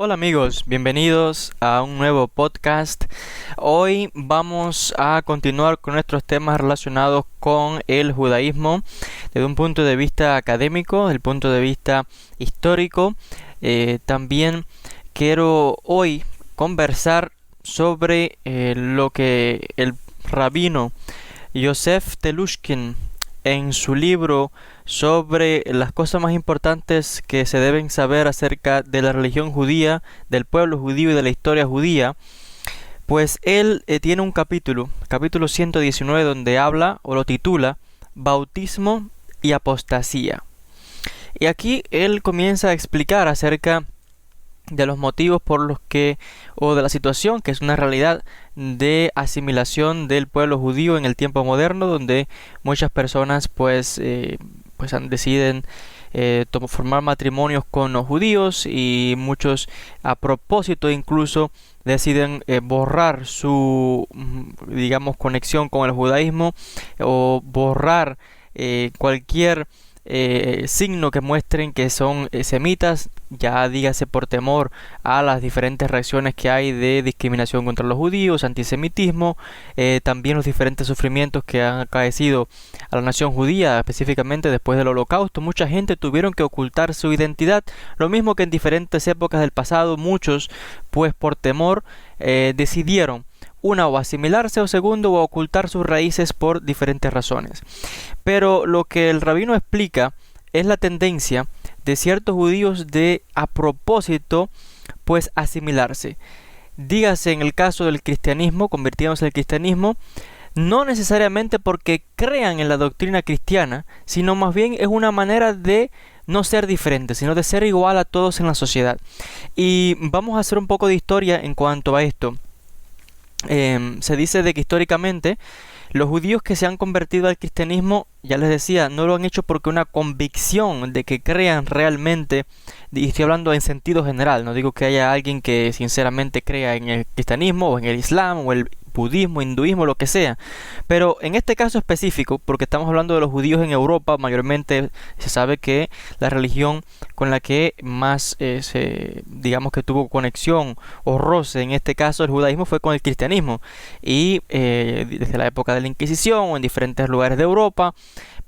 Hola amigos, bienvenidos a un nuevo podcast. Hoy vamos a continuar con nuestros temas relacionados con el judaísmo desde un punto de vista académico, desde el punto de vista histórico. También quiero hoy conversar sobre lo que el rabino Yosef Telushkin en su libro sobre las cosas más importantes que se deben saber acerca de la religión judía, del pueblo judío y de la historia judía, pues él tiene un capítulo 119, donde habla o lo titula Bautismo y Apostasía. Y aquí él comienza a explicar acerca de los motivos por los que, o de la situación que es una realidad de asimilación del pueblo judío en el tiempo moderno, donde muchas personas deciden formar matrimonios con los judíos, y muchos a propósito incluso deciden borrar su conexión con el judaísmo, o borrar cualquier signo que muestren que son semitas, ya dígase por temor a las diferentes reacciones que hay de discriminación contra los judíos, antisemitismo, también los diferentes sufrimientos que han acaecido a la nación judía, específicamente después del Holocausto. Mucha gente tuvieron que ocultar su identidad, lo mismo que en diferentes épocas del pasado. Muchos, pues por temor, decidieron o asimilarse, o segundo, o ocultar sus raíces por diferentes razones. Pero lo que el rabino explica es la tendencia de ciertos judíos de a propósito pues asimilarse. Dígase en el caso del cristianismo, convirtiéndose al cristianismo, no necesariamente porque crean en la doctrina cristiana, sino más bien es una manera de no ser diferente, sino de ser igual a todos en la sociedad. Y vamos a hacer un poco de historia en cuanto a esto. Se dice de que históricamente los judíos que se han convertido al cristianismo, ya les decía, no lo han hecho porque una convicción de que crean realmente, y estoy hablando en sentido general, no digo que haya alguien que sinceramente crea en el cristianismo o en el islam o el budismo, hinduismo, lo que sea, pero en este caso específico, porque estamos hablando de los judíos en Europa, mayormente se sabe que la religión con la que más que tuvo conexión o roce, en este caso el judaísmo, fue con el cristianismo. Y desde la época de la Inquisición o en diferentes lugares de Europa,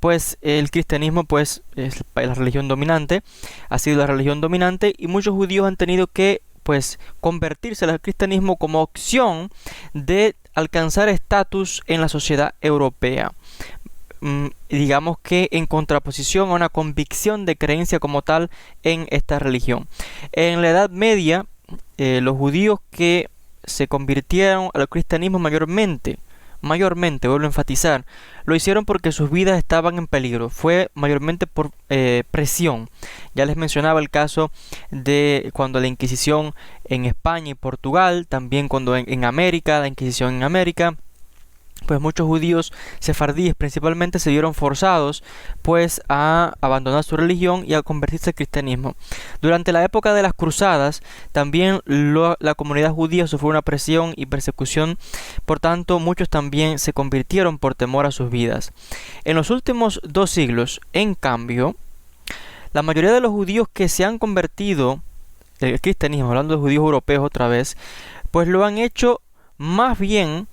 pues el cristianismo pues es la religión dominante, ha sido la religión dominante, y muchos judíos han tenido que pues convertirse al cristianismo como opción de alcanzar estatus en la sociedad europea. Digamos que en contraposición a una convicción de creencia como tal en esta religión. En la Edad Media, los judíos que se convirtieron al cristianismo mayormente, vuelvo a enfatizar, lo hicieron porque sus vidas estaban en peligro. Fue mayormente por presión. Ya les mencionaba el caso de cuando la Inquisición en España y Portugal, también cuando en América, la Inquisición en América, pues muchos judíos sefardíes principalmente se vieron forzados pues a abandonar su religión y a convertirse al cristianismo. Durante la época de las cruzadas también la comunidad judía sufrió una presión y persecución, por tanto muchos también se convirtieron por temor a sus vidas. En los últimos 2 siglos, en cambio, la mayoría de los judíos que se han convertido al cristianismo, hablando de judíos europeos otra vez, pues lo han hecho más bien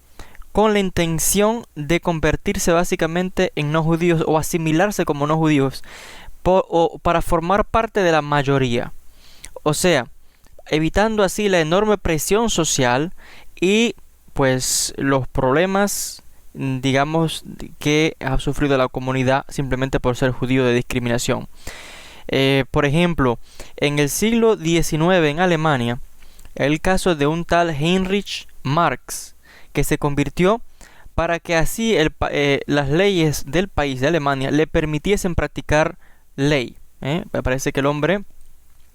con la intención de convertirse básicamente en no judíos o asimilarse como no judíos, o para formar parte de la mayoría. O sea, evitando así la enorme presión social y pues los problemas, que ha sufrido la comunidad simplemente por ser judío, de discriminación. Por ejemplo, en el siglo XIX en Alemania, el caso de un tal Heinrich Marx, que se convirtió para que así las leyes del país de Alemania le permitiesen practicar ley. Me parece que el hombre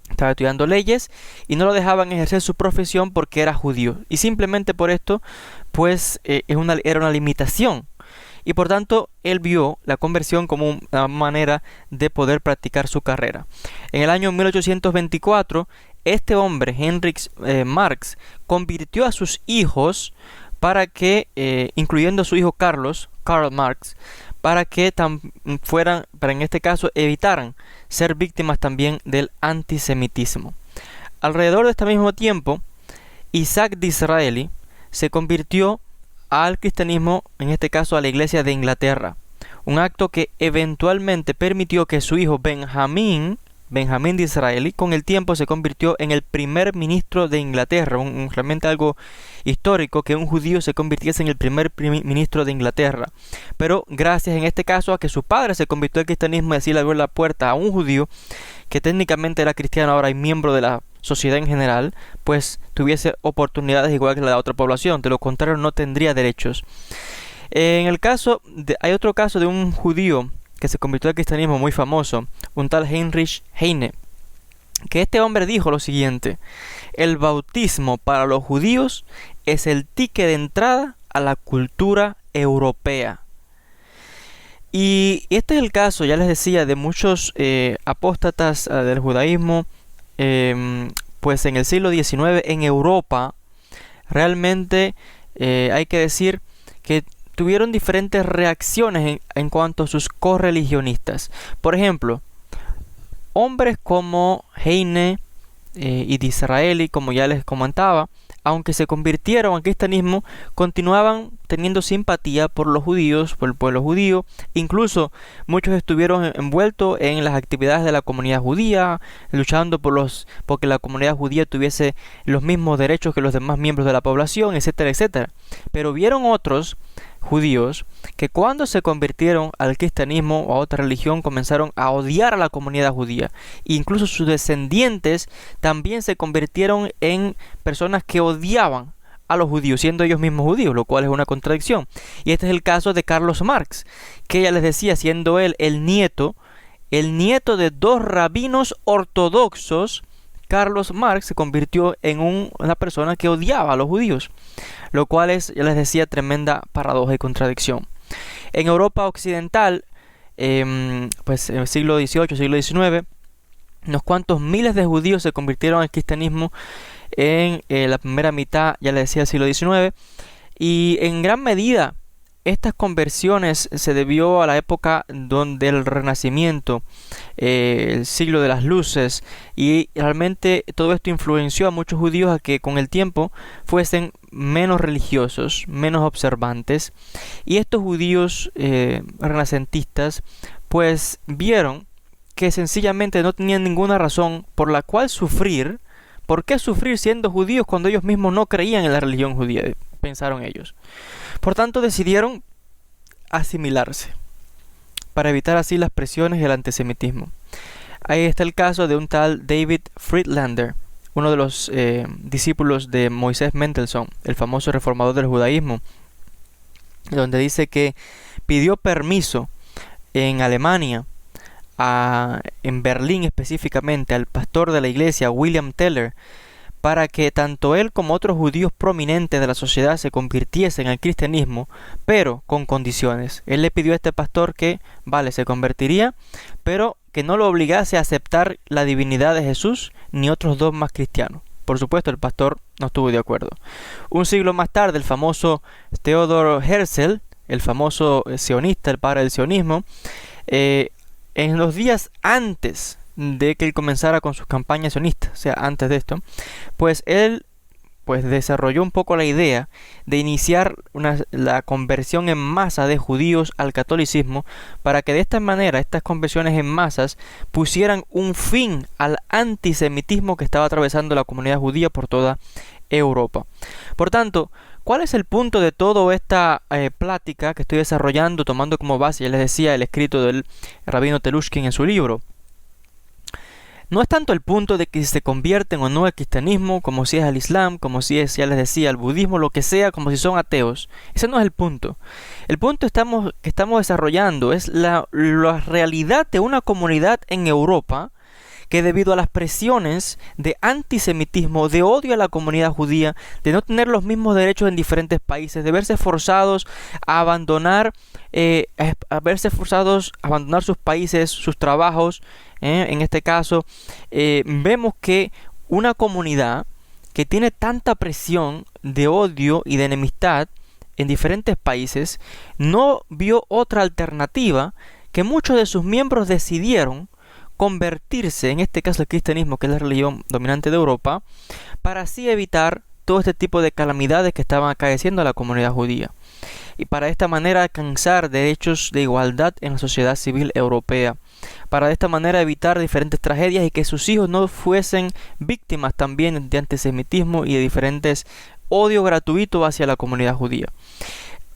estaba estudiando leyes y no lo dejaban ejercer su profesión porque era judío. Y simplemente por esto, pues era una limitación. Y por tanto, él vio la conversión como una manera de poder practicar su carrera. En el año 1824, este hombre, Heinrich Marx, convirtió a sus hijos para que, incluyendo a su hijo Karl Marx, para que en este caso evitaran ser víctimas también del antisemitismo. alrededor de este mismo tiempo, Isaac Disraeli se convirtió al cristianismo, en este caso a la Iglesia de Inglaterra, un acto que eventualmente permitió que su hijo Benjamín Disraeli, con el tiempo se convirtió en el primer ministro de Inglaterra, realmente algo histórico que un judío se convirtiese en el primer ministro de Inglaterra. Pero gracias en este caso a que su padre se convirtió al cristianismo y así le abrió la puerta a un judío que técnicamente era cristiano ahora y miembro de la sociedad en general, pues tuviese oportunidades igual que la de otra población, de lo contrario no tendría derechos. Hay otro caso de un judío que se convirtió al cristianismo muy famoso, un tal Heinrich Heine, que este hombre dijo lo siguiente: el bautismo para los judíos es el ticket de entrada a la cultura europea. Y este es el caso, ya les decía, de muchos apóstatas del judaísmo, pues en el siglo XIX en Europa. Realmente hay que decir que tuvieron diferentes reacciones en cuanto a sus correligionistas. Por ejemplo, hombres como Heine y Disraeli, como ya les comentaba, aunque se convirtieron al cristianismo, continuaban teniendo simpatía por los judíos, por el pueblo judío. Incluso muchos estuvieron envueltos en las actividades de la comunidad judía, luchando porque la comunidad judía tuviese los mismos derechos que los demás miembros de la población, etcétera, etcétera. Pero vieron otros judíos que cuando se convirtieron al cristianismo o a otra religión comenzaron a odiar a la comunidad judía. Incluso sus descendientes también se convirtieron en personas que odiaban a los judíos, siendo ellos mismos judíos, lo cual es una contradicción. Y este es el caso de Carlos Marx, que ya les decía, siendo él el nieto de dos rabinos ortodoxos, Carlos Marx se convirtió en una persona que odiaba a los judíos, lo cual es, ya les decía, tremenda paradoja y contradicción. En Europa occidental, pues en el siglo XVIII, siglo XIX, unos cuantos miles de judíos se convirtieron al cristianismo en la primera mitad, ya les decía, del siglo XIX, y en gran medida estas conversiones se debió a la época del Renacimiento, el siglo de las luces, y realmente todo esto influenció a muchos judíos a que con el tiempo fuesen menos religiosos, menos observantes, y estos judíos renacentistas pues vieron que sencillamente no tenían ninguna razón por la cual sufrir. ¿Por qué sufrir siendo judíos cuando ellos mismos no creían en la religión judía? Pensaron ellos. Por tanto, decidieron asimilarse para evitar así las presiones y el antisemitismo. Ahí está el caso de un tal David Friedlander, uno de los discípulos de Moisés Mendelssohn, el famoso reformador del judaísmo, donde dice que pidió permiso en Alemania, en Berlín específicamente, al pastor de la iglesia William Teller, para que tanto él como otros judíos prominentes de la sociedad se convirtiesen al cristianismo, pero con condiciones. Él le pidió a este pastor que, se convertiría, pero que no lo obligase a aceptar la divinidad de Jesús ni otros dogmas cristianos. Por supuesto, el pastor no estuvo de acuerdo. Un siglo más tarde, el famoso Theodor Herzl, el famoso sionista, el padre del sionismo, en los días antes de que él comenzara con sus campañas sionistas, o sea, antes de esto, pues él desarrolló un poco la idea de iniciar la conversión en masa de judíos al catolicismo, para que de esta manera estas conversiones en masas pusieran un fin al antisemitismo que estaba atravesando la comunidad judía por toda Europa. Por tanto, ¿cuál es el punto de toda esta plática que estoy desarrollando, tomando como base, ya les decía, el escrito del rabino Telushkin en su libro? No es tanto el punto de que si se convierten o no al cristianismo, como si es al islam, como si es, ya les decía, al budismo, lo que sea, como si son ateos. Ese no es el punto. El punto que estamos desarrollando es la realidad de una comunidad en Europa que, debido a las presiones de antisemitismo, de odio a la comunidad judía, de no tener los mismos derechos en diferentes países, de verse forzados a abandonar sus países, sus trabajos, en este caso, vemos que una comunidad que tiene tanta presión de odio y de enemistad en diferentes países no vio otra alternativa que muchos de sus miembros decidieron convertirse, en este caso el cristianismo, que es la religión dominante de Europa, para así evitar todo este tipo de calamidades que estaban acaeciendo a la comunidad judía, y para de esta manera alcanzar derechos de igualdad en la sociedad civil europea, para de esta manera evitar diferentes tragedias y que sus hijos no fuesen víctimas también de antisemitismo y de diferentes odio gratuito hacia la comunidad judía.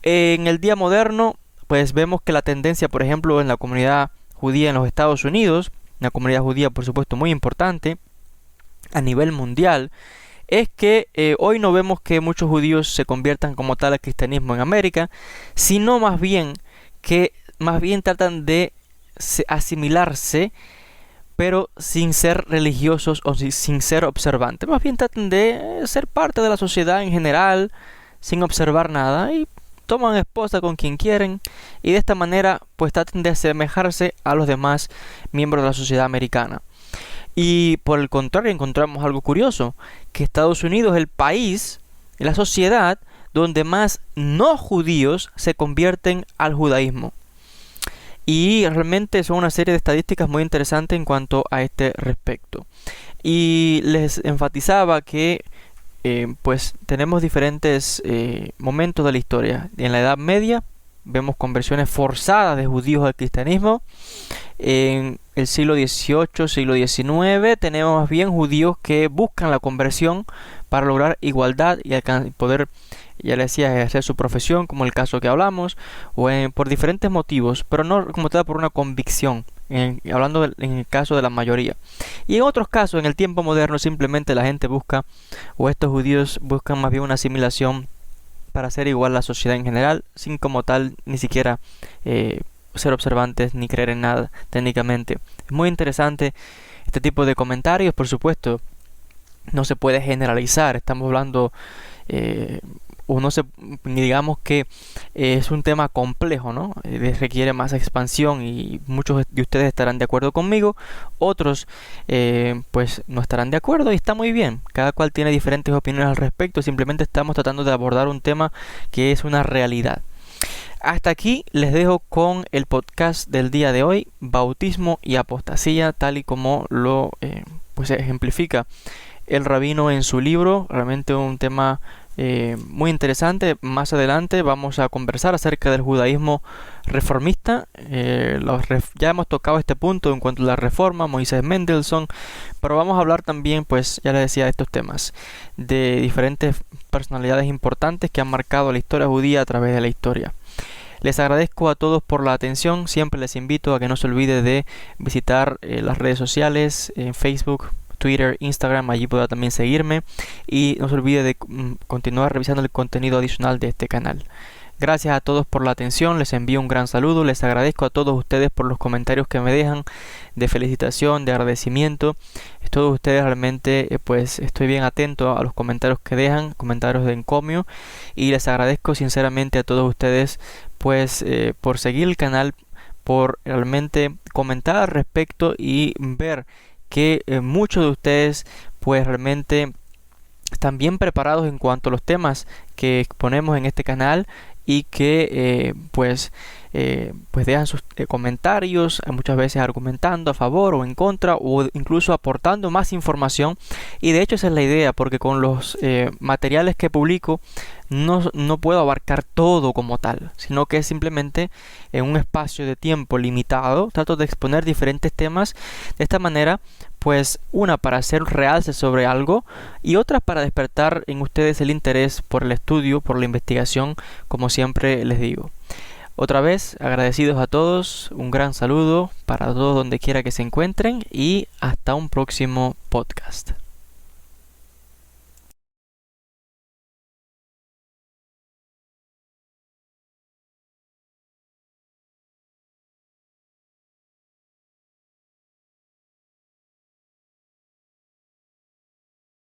En el día moderno, pues vemos que la tendencia, por ejemplo, en la comunidad judía en los Estados Unidos, una comunidad judía por supuesto muy importante a nivel mundial, es que hoy no vemos que muchos judíos se conviertan como tal al cristianismo en América, sino más bien que tratan de asimilarse, pero sin ser religiosos o sin ser observantes. Más bien tratan de ser parte de la sociedad en general, sin observar nada, y toman esposa con quien quieren, y de esta manera pues tratan de asemejarse a los demás miembros de la sociedad americana. Y por el contrario encontramos algo curioso, que Estados Unidos es el país, la sociedad donde más no judíos se convierten al judaísmo. Y realmente son una serie de estadísticas muy interesantes en cuanto a este respecto. Y les enfatizaba que pues tenemos diferentes momentos de la historia. En la Edad Media vemos conversiones forzadas de judíos al cristianismo. En el siglo XVIII, siglo XIX, tenemos más bien judíos que buscan la conversión para lograr igualdad y poder, ya les decía, ejercer su profesión, como el caso que hablamos, o por diferentes motivos, pero no como tal por una convicción, hablando en el caso de la mayoría. Y en otros casos, en el tiempo moderno, simplemente la gente busca, o estos judíos buscan más bien una asimilación para ser igual a la sociedad en general, sin como tal ni siquiera ser observantes ni creer en nada técnicamente. Es muy interesante este tipo de comentarios. Por supuesto, no se puede generalizar. Estamos hablando digamos que es un tema complejo, ¿no? Requiere más expansión y muchos de ustedes estarán de acuerdo conmigo, otros pues no estarán de acuerdo, y está muy bien. Cada cual tiene diferentes opiniones al respecto. Simplemente estamos tratando de abordar un tema que es una realidad. Hasta aquí les dejo con el podcast del día de hoy, bautismo y apostasía, tal y como lo pues ejemplifica el rabino en su libro. Realmente un tema muy interesante. Más adelante vamos a conversar acerca del judaísmo reformista. Ya hemos tocado este punto en cuanto a la reforma, Moisés Mendelssohn, pero vamos a hablar también, pues ya les decía, de estos temas, de diferentes personalidades importantes que han marcado la historia judía a través de la historia. Les agradezco a todos por la atención. Siempre les invito a que no se olvide de visitar las redes sociales en Facebook, Twitter, Instagram. Allí podrá también seguirme, y no se olvide de continuar revisando el contenido adicional de este canal. Gracias a todos por la atención. Les envío un gran saludo. Les agradezco a todos ustedes por los comentarios que me dejan de felicitación, de agradecimiento. Todos ustedes realmente pues estoy bien atento a los comentarios que dejan, comentarios de encomio, y les agradezco sinceramente a todos ustedes pues por seguir el canal, por realmente comentar al respecto y ver que muchos de ustedes pues realmente están bien preparados en cuanto a los temas que exponemos en este canal, y que pues dejan sus comentarios, muchas veces argumentando a favor o en contra, o incluso aportando más información. Y de hecho esa es la idea, porque con los materiales que publico no puedo abarcar todo como tal, sino que simplemente en un espacio de tiempo limitado trato de exponer diferentes temas. De esta manera, pues una para hacer realce sobre algo, y otra para despertar en ustedes el interés por el estudio, por la investigación, como siempre les digo. Otra vez, agradecidos a todos, un gran saludo para todos donde quiera que se encuentren, y hasta un próximo podcast.